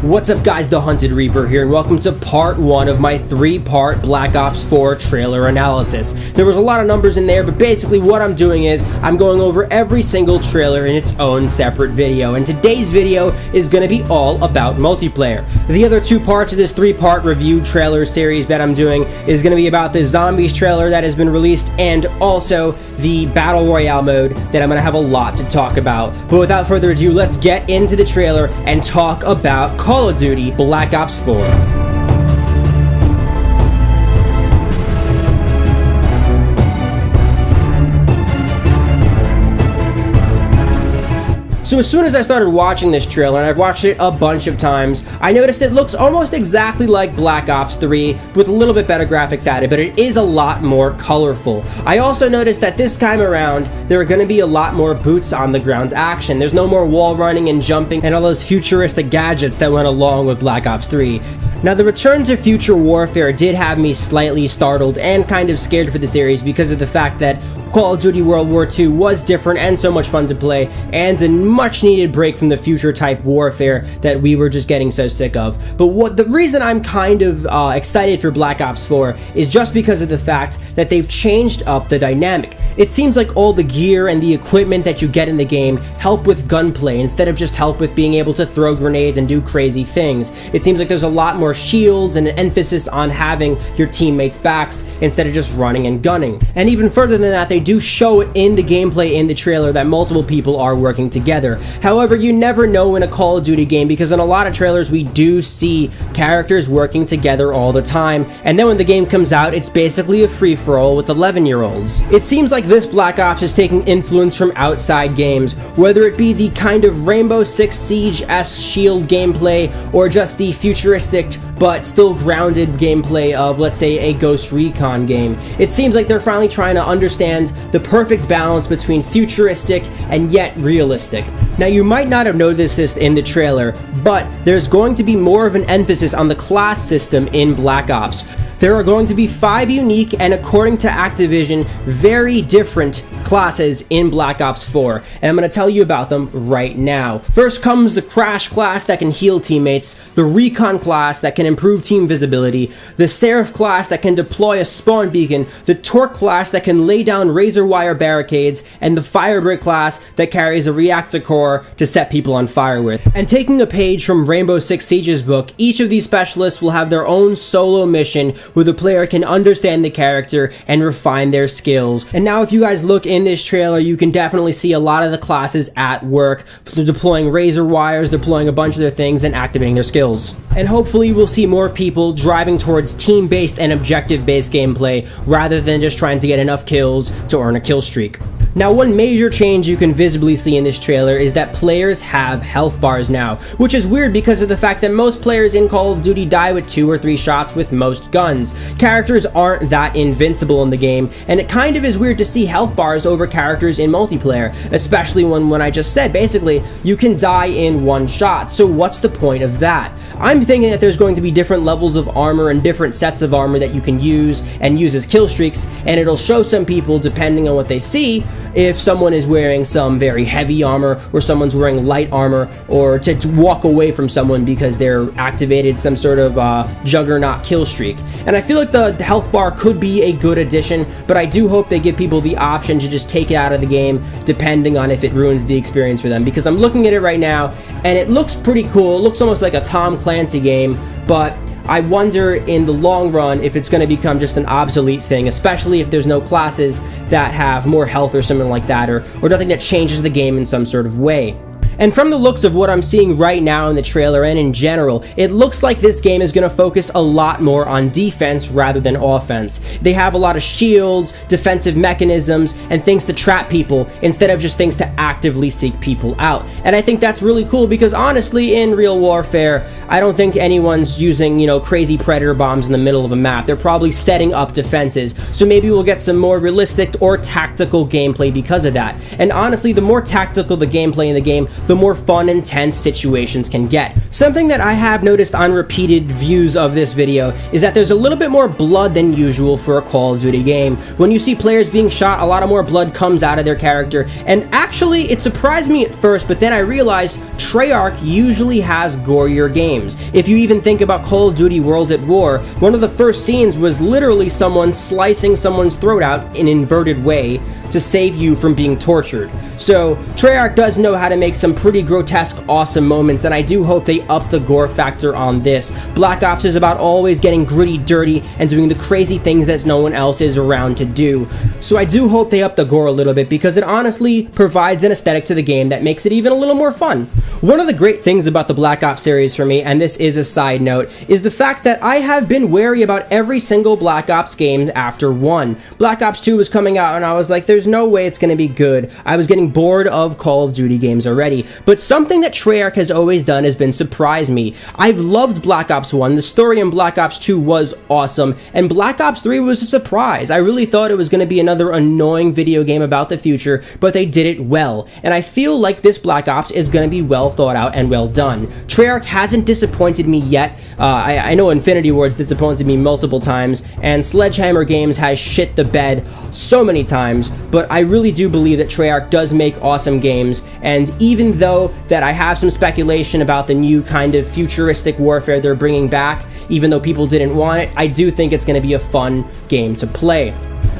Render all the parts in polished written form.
What's up guys, the Hunted Reaper here, and welcome to part 1 of my 3-part Black Ops 4 trailer analysis. There was a lot of numbers in there, but basically what I'm doing is I'm going over every single trailer in its own separate video, and today's video is going to be all about multiplayer. The other 2 parts of this 3-part review trailer series that I'm doing is going to be about the Zombies trailer that has been released, and also the Battle Royale mode that I'm going to have a lot to talk about. But without further ado, let's get into the trailer and talk about Call of Duty Black Ops 4. So as soon as I started watching this trailer, and I've watched it a bunch of times, I noticed it looks almost exactly like Black Ops 3 with a little bit better graphics added, but it is a lot more colorful. I also noticed that this time around, there are going to be a lot more boots on the ground action. There's no more wall running and jumping and all those futuristic gadgets that went along with Black Ops 3. Now, the return to future warfare did have me slightly startled and kind of scared for the series because of the fact that Call of Duty World War II was different and so much fun to play, and a much needed break from the future type warfare that we were just getting so sick of. But the reason I'm kind of excited for Black Ops 4 is just because of the fact that they've changed up the dynamic. It seems like all the gear and the equipment that you get in the game help with gunplay instead of just help with being able to throw grenades and do crazy things. It seems like there's a lot more shields and an emphasis on having your teammates' backs instead of just running and gunning. And even further than that, they do show it in the gameplay in the trailer that multiple people are working together. However, you never know in a Call of Duty game because in a lot of trailers we do see characters working together all the time, and then when the game comes out, it's basically a free-for-all with 11-year-olds. It seems like this Black Ops is taking influence from outside games, whether it be the kind of Rainbow Six Siege-esque shield gameplay or just the futuristic but still grounded gameplay of, let's say, a Ghost Recon game. It seems like they're finally trying to understand the perfect balance between futuristic and yet realistic. Now, you might not have noticed this in the trailer, but there's going to be more of an emphasis on the class system in Black Ops. There are going to be 5 unique and, according to Activision, very different classes in Black Ops 4, and I'm going to tell you about them right now. First comes the Crash class that can heal teammates, the Recon class that can improve team visibility, the Seraph class that can deploy a spawn beacon, the Torque class that can lay down razor wire barricades, and the Firebrick class that carries a reactor core to set people on fire with. And taking a page from Rainbow Six Siege's book, each of these specialists will have their own solo mission where the player can understand the character and refine their skills. And now if you guys look in this trailer, you can definitely see a lot of the classes at work, deploying razor wires, deploying a bunch of their things, and activating their skills. And hopefully we'll see more people driving towards team-based and objective-based gameplay rather than just trying to get enough kills to earn a kill streak. Now, one major change you can visibly see in this trailer is that players have health bars now, which is weird because of the fact that most players in Call of Duty die with 2 or 3 shots with most guns. Characters aren't that invincible in the game, and it kind of is weird to see health bars over characters in multiplayer, especially when I just said, basically, you can die in 1 shot, so what's the point of that? I'm thinking that there's going to be different levels of armor and different sets of armor that you can use as kill streaks, and it'll show some people, depending on what they see, if someone is wearing some very heavy armor or someone's wearing light armor, or to walk away from someone because they're activated some sort of juggernaut kill streak. And I feel like the health bar could be a good addition, but I do hope they give people the option to just take it out of the game depending on if it ruins the experience for them, because I'm looking at it right now and it looks pretty cool. It looks almost like a Tom Clancy game, but I wonder in the long run if it's going to become just an obsolete thing, especially if there's no classes that have more health or something like that, or nothing that changes the game in some sort of way. And from the looks of what I'm seeing right now in the trailer and in general, it looks like this game is going to focus a lot more on defense rather than offense. They have a lot of shields, defensive mechanisms, and things to trap people instead of just things to actively seek people out. And I think that's really cool because honestly, in real warfare, I don't think anyone's using, crazy predator bombs in the middle of a map. They're probably setting up defenses. So maybe we'll get some more realistic or tactical gameplay because of that. And honestly, the more tactical the gameplay in the game, the more fun and tense situations can get. Something that I have noticed on repeated views of this video is that there's a little bit more blood than usual for a Call of Duty game. When you see players being shot, a lot of more blood comes out of their character, and actually it surprised me at first, but then I realized Treyarch usually has gorier games. If you even think about Call of Duty World at War, one of the first scenes was literally someone slicing someone's throat out in an inverted way to save you from being tortured. So Treyarch does know how to make some pretty grotesque, awesome moments, and I do hope they up the gore factor on this. Black Ops is about always getting gritty, dirty, and doing the crazy things that no one else is around to do. So I do hope they up the gore a little bit, because it honestly provides an aesthetic to the game that makes it even a little more fun. One of the great things about the Black Ops series for me, and this is a side note, is the fact that I have been wary about every single Black Ops game after 1. Black Ops 2 was coming out and I was like, there's no way it's going to be good. I was getting bored of Call of Duty games already. But something that Treyarch has always done has been surprise me. I've loved Black Ops 1, the story in Black Ops 2 was awesome, and Black Ops 3 was a surprise. I really thought it was going to be another annoying video game about the future, but they did it well. And I feel like this Black Ops is going to be well thought out and well done. Treyarch hasn't disappointed me yet. I know Infinity Ward's disappointed me multiple times, and Sledgehammer Games has shit the bed so many times, but I really do believe that Treyarch does make awesome games, and even though that I have some speculation about the new kind of futuristic warfare they're bringing back, even though people didn't want it, I do think it's going to be a fun game to play.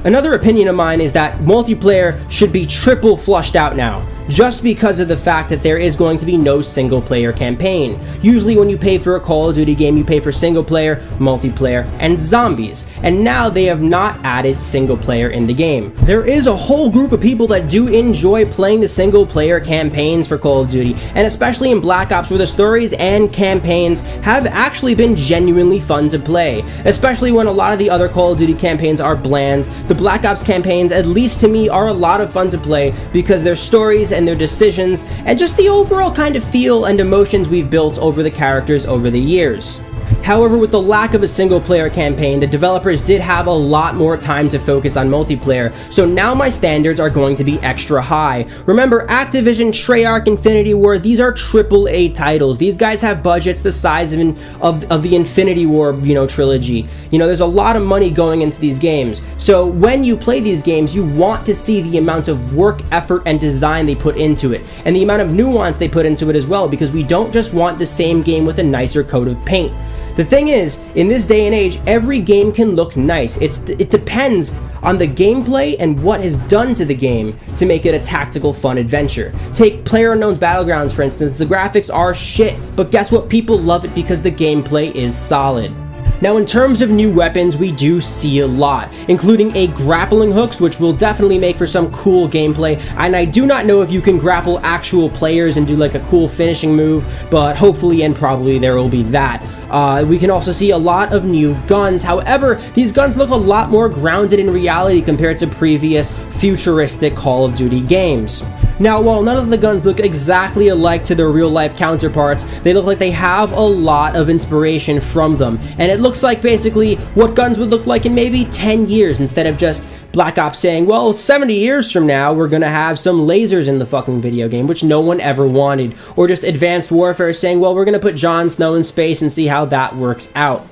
Another opinion of mine is that multiplayer should be triple flushed out now, just because of the fact that there is going to be no single player campaign. Usually when you pay for a Call of Duty game, you pay for single player, multiplayer, and zombies, and now they have not added single player in the game. There is a whole group of people that do enjoy playing the single player campaigns for Call of Duty, and especially in Black Ops, where the stories and campaigns have actually been genuinely fun to play, especially when a lot of the other Call of Duty campaigns are bland. The Black Ops campaigns, at least to me, are a lot of fun to play because their stories and their decisions, and just the overall kind of feel and emotions we've built over the characters over the years. However, with the lack of a single-player campaign, the developers did have a lot more time to focus on multiplayer, so now my standards are going to be extra high. Remember, Activision, Treyarch, Infinity Ward, these are AAA titles. These guys have budgets the size of the Infinity War, trilogy. There's a lot of money going into these games. So when you play these games, you want to see the amount of work, effort, and design they put into it, and the amount of nuance they put into it as well, because we don't just want the same game with a nicer coat of paint. The thing is, in this day and age, every game can look nice. It depends on the gameplay and what is done to the game to make it a tactical, fun adventure. Take PlayerUnknown's Battlegrounds, for instance. The graphics are shit, but guess what? People love it because the gameplay is solid. Now, in terms of new weapons, we do see a lot, including a grappling hooks, which will definitely make for some cool gameplay, and I do not know if you can grapple actual players and do like a cool finishing move, but hopefully and probably there will be that. We can also see a lot of new guns. However, these guns look a lot more grounded in reality compared to previous futuristic Call of Duty games. Now, while none of the guns look exactly alike to their real-life counterparts, they look like they have a lot of inspiration from them, and it looks like basically what guns would look like in maybe 10 years, instead of just Black Ops saying, well, 70 years from now, we're gonna have some lasers in the fucking video game, which no one ever wanted, or just Advanced Warfare saying, well, we're gonna put Jon Snow in space and see how that works out.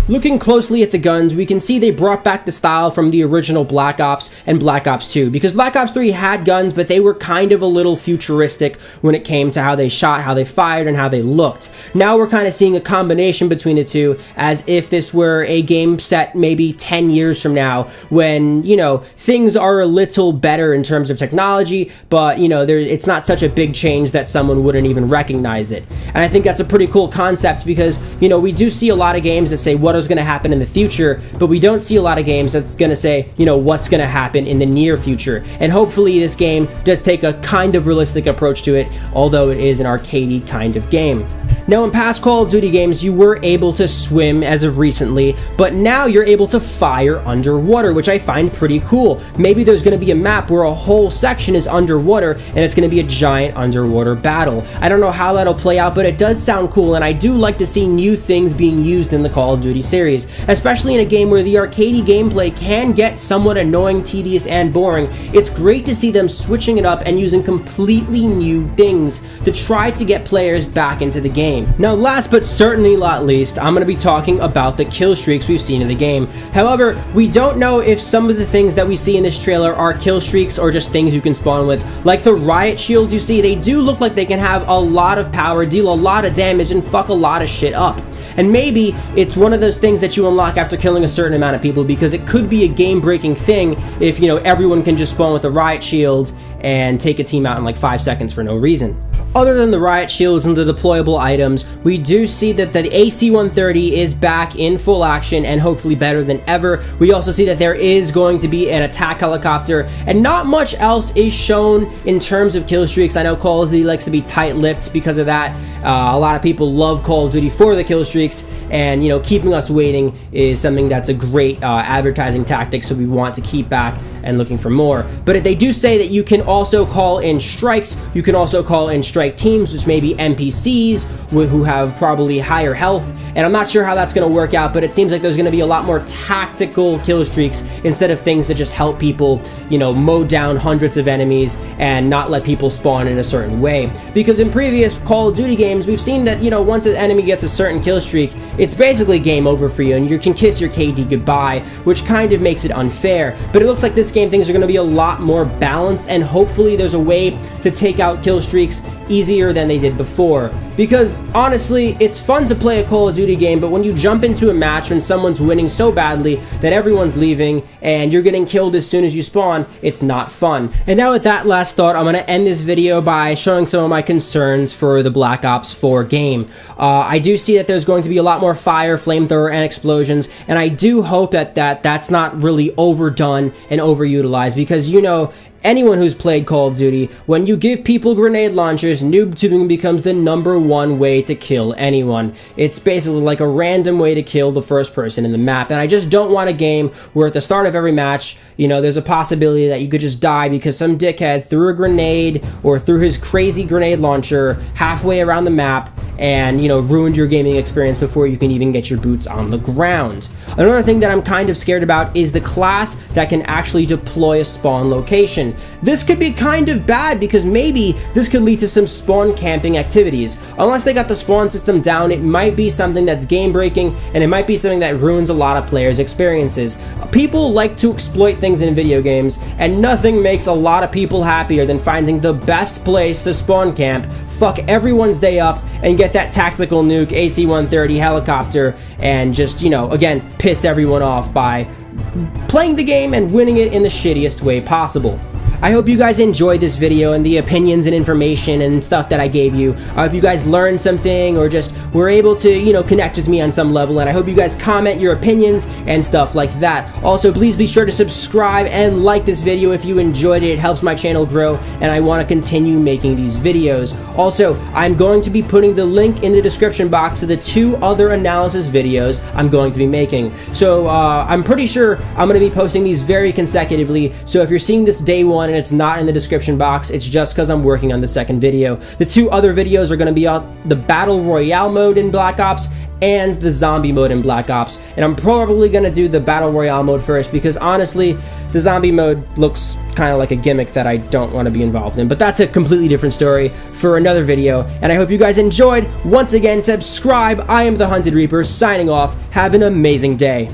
Looking closely at the guns, we can see they brought back the style from the original Black Ops and Black Ops 2, because Black Ops 3 had guns, but they were kind of a little futuristic when it came to how they shot, how they fired, and how they looked. Now we're kind of seeing a combination between the two, as if this were a game set maybe 10 years from now, when, things are a little better in terms of technology, but, it's not such a big change that someone wouldn't even recognize it. And I think that's a pretty cool concept, because, we do see a lot of games that say, what is going to happen in the future, but we don't see a lot of games that's going to say, what's going to happen in the near future. And hopefully this game does take a kind of realistic approach to it, although it is an arcadey kind of game. Now, in past Call of Duty games, you were able to swim as of recently, but now you're able to fire underwater, which I find pretty cool. Maybe there's going to be a map where a whole section is underwater, and it's going to be a giant underwater battle. I don't know how that'll play out, but it does sound cool, and I do like to see new things being used in the Call of Duty series, especially in a game where the arcadey gameplay can get somewhat annoying, tedious, and boring. It's great to see them switching it up and using completely new things to try to get players back into the game. Now, last but certainly not least, I'm going to be talking about the kill streaks we've seen in the game. However, we don't know if some of the things that we see in this trailer are kill streaks or just things you can spawn with. Like the riot shields you see, they do look like they can have a lot of power, deal a lot of damage, and fuck a lot of shit up. And maybe it's one of those things that you unlock after killing a certain amount of people, because it could be a game-breaking thing if, you know, everyone can just spawn with a riot shield and take a team out in like 5 seconds for no reason. Other than the riot shields and the deployable items, we do see that the AC-130 is back in full action and hopefully better than ever. We also see that there is going to be an attack helicopter, and not much else is shown in terms of kill streaks. I know Call of Duty likes to be tight-lipped because of that. A lot of people love Call of Duty for the kill streaks, and, you know, keeping us waiting is something that's a great advertising tactic, so we want to keep back and looking for more. But they do say that you can also call in strikes, you can also call in strike teams, which may be NPCs who have probably higher health, and I'm not sure how that's going to work out, but it seems like there's going to be a lot more tactical kill streaks instead of things that just help people, you know, mow down hundreds of enemies and not let people spawn in a certain way. Because in previous Call of Duty games, we've seen that, you know, once an enemy gets a certain kill streak, it's basically game over for you, and you can kiss your KD goodbye, which kind of makes it unfair. But it looks like this game things are going to be a lot more balanced, and hopefully there's a way to take out kill streaks easier than they did before. Because honestly, it's fun to play a Call of Duty game, but when you jump into a match when someone's winning so badly that everyone's leaving and you're getting killed as soon as you spawn, it's not fun. And now with that last thought, I'm going to end this video by showing some of my concerns for the Black Ops 4 game. I do see that there's going to be a lot more fire, flamethrower, and explosions, and I do hope that that's not really overdone and overutilized, because, you know, anyone who's played Call of Duty, when you give people grenade launchers, noob tubing becomes the #1 way to kill anyone. It's basically like a random way to kill the first person in the map, and I just don't want a game where at the start of every match, you know, there's a possibility that you could just die because some dickhead threw a grenade or threw his crazy grenade launcher halfway around the map and, you know, ruined your gaming experience before you can even get your boots on the ground. Another thing that I'm kind of scared about is the class that can actually deploy a spawn location. This could be kind of bad because maybe this could lead to some spawn camping activities. Unless they got the spawn system down, it might be something that's game breaking, and it might be something that ruins a lot of players' experiences. People like to exploit things in video games, and nothing makes a lot of people happier than finding the best place to spawn camp, fuck everyone's day up, and get that tactical nuke AC-130 helicopter and just, you know, again, piss everyone off by playing the game and winning it in the shittiest way possible. I hope you guys enjoyed this video and the opinions and information and stuff that I gave you. I hope you guys learned something or just were able to, you know, connect with me on some level, and I hope you guys comment your opinions and stuff like that. Also, please be sure to subscribe and like this video if you enjoyed it. It helps my channel grow, and I want to continue making these videos. Also, I'm going to be putting the link in the description box to the 2 other analysis videos I'm going to be making. So, I'm pretty sure I'm going to be posting these very consecutively, so if you're seeing this day 1 and it's not in the description box, it's just because I'm working on the second video. The 2 other videos are going to be out the Battle Royale mode in Black Ops and the zombie mode in Black Ops, and I'm probably going to do the Battle Royale mode first because honestly, the zombie mode looks kind of like a gimmick that I don't want to be involved in, but that's a completely different story for another video, and I hope you guys enjoyed. Once again, subscribe. I am the Hunted Reaper, signing off. Have an amazing day.